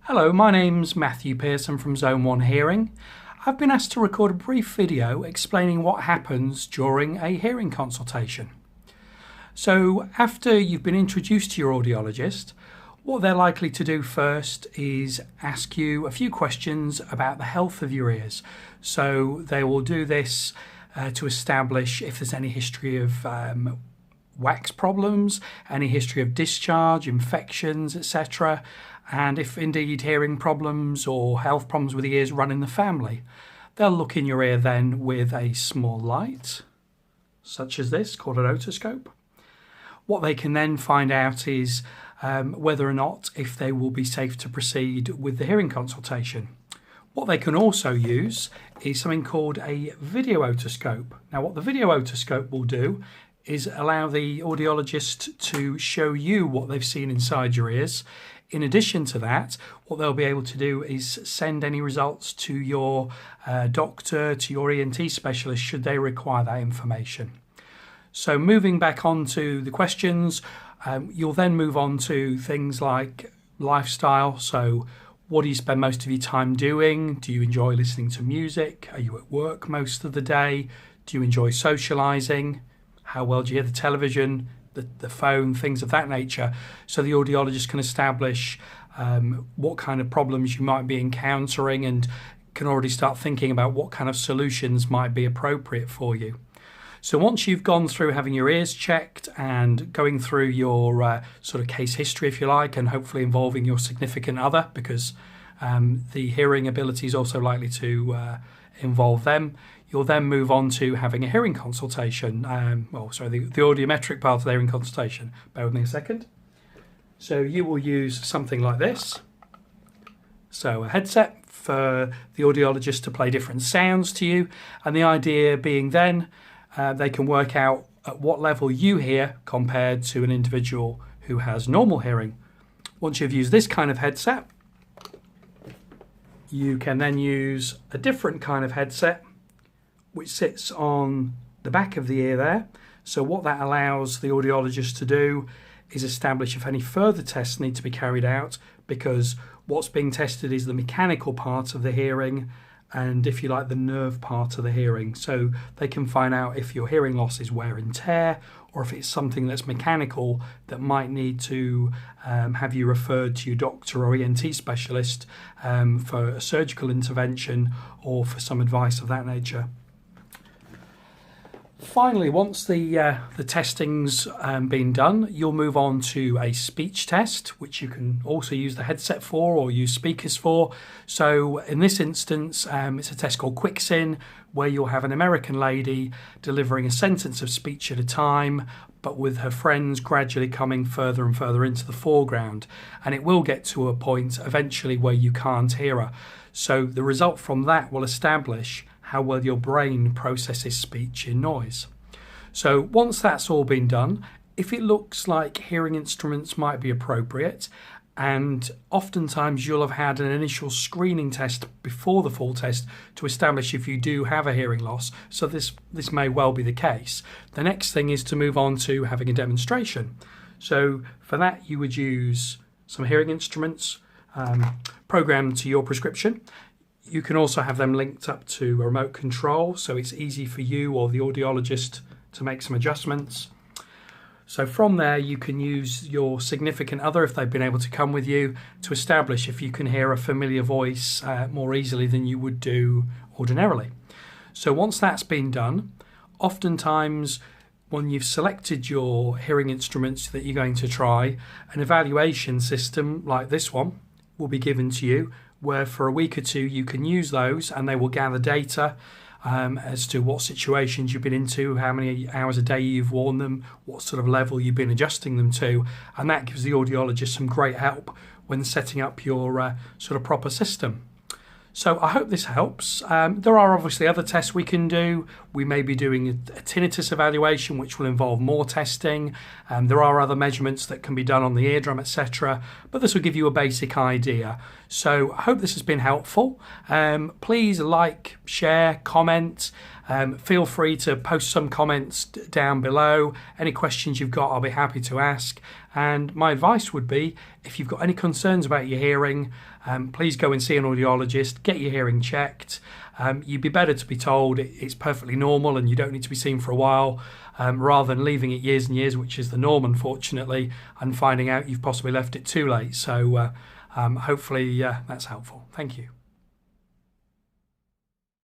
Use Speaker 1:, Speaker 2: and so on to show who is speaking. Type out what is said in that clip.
Speaker 1: Hello, my name's Matthew Pearson from Zone 1 Hearing. I've been asked to record a brief video explaining what happens during a hearing consultation. So after you've been introduced to your audiologist, what they're likely to do first is ask you a few questions about the health of your ears. So they will do this to establish if there's any history of wax problems, any history of discharge, infections, etc. And if indeed hearing problems or health problems with the ears run in the family. They'll look in your ear then with a small light, such as this, called an otoscope. What they can then find out is whether or not if they will be safe to proceed with the hearing consultation. What they can also use is something called a video otoscope. Now what the video otoscope will do is allow the audiologist to show you what they've seen inside your ears. In addition to that, what they'll be able to do is send any results to your doctor, to your ENT specialist, should they require that information. So moving back on to the questions, you'll then move on to things like lifestyle. So what do you spend most of your time doing? Do you enjoy listening to music? Are you at work most of the day? Do you enjoy socializing? How well do you hear the television, the phone, things of that nature, so the audiologist can establish what kind of problems you might be encountering and can already start thinking about what kind of solutions might be appropriate for you. So once you've gone through having your ears checked and going through your sort of case history, if you like, and hopefully involving your significant other, because the hearing ability is also likely to involve them, you'll then move on to having a hearing consultation. The audiometric part of the hearing consultation. Bear with me a second. So you will use something like this. So a headset for the audiologist to play different sounds to you. And the idea being then they can work out at what level you hear compared to an individual who has normal hearing. Once you've used this kind of headset, you can then use a different kind of headset which sits on the back of the ear there. So what that allows the audiologist to do is establish if any further tests need to be carried out, because what's being tested is the mechanical part of the hearing and, if you like, the nerve part of the hearing. So they can find out if your hearing loss is wear and tear, or if it's something that's mechanical that might need to have you referred to your doctor or ENT specialist for a surgical intervention or for some advice of that nature. Finally, once the testing's been done, you'll move on to a speech test, which you can also use the headset for or use speakers for. So in this instance, it's a test called QuickSyn, where you'll have an American lady delivering a sentence of speech at a time, but with her friends gradually coming further and further into the foreground. And it will get to a point eventually where you can't hear her. So the result from that will establish how well your brain processes speech in noise. So once that's all been done, if it looks like hearing instruments might be appropriate, and oftentimes you'll have had an initial screening test before the full test to establish if you do have a hearing loss, so this may well be the case. The next thing is to move on to having a demonstration. So for that you would use some hearing instruments programmed to your prescription. You can also have them linked up to a remote control, so it's easy for you or the audiologist to make some adjustments. So from there you can use your significant other, if they've been able to come with you, to establish if you can hear a familiar voice more easily than you would do ordinarily. So once that's been done, oftentimes when you've selected your hearing instruments that you're going to try, an evaluation system like this one will be given to you, where for a week or two you can use those and they will gather data as to what situations you've been into, how many hours a day you've worn them, what sort of level you've been adjusting them to, and that gives the audiologist some great help when setting up your sort of proper system. So I hope this helps. There are obviously other tests we can do. We may be doing a tinnitus evaluation, which will involve more testing. There are other measurements that can be done on the eardrum, etc. But this will give you a basic idea. So I hope this has been helpful. Please like, share, comment. Feel free to post some comments down below. Any questions you've got, I'll be happy to ask. And my advice would be, if you've got any concerns about your hearing, please go and see an audiologist, get your hearing checked. You'd be better to be told it's perfectly normal and you don't need to be seen for a while, rather than leaving it years and years, which is the norm, unfortunately, and finding out you've possibly left it too late. So hopefully that's helpful. Thank you.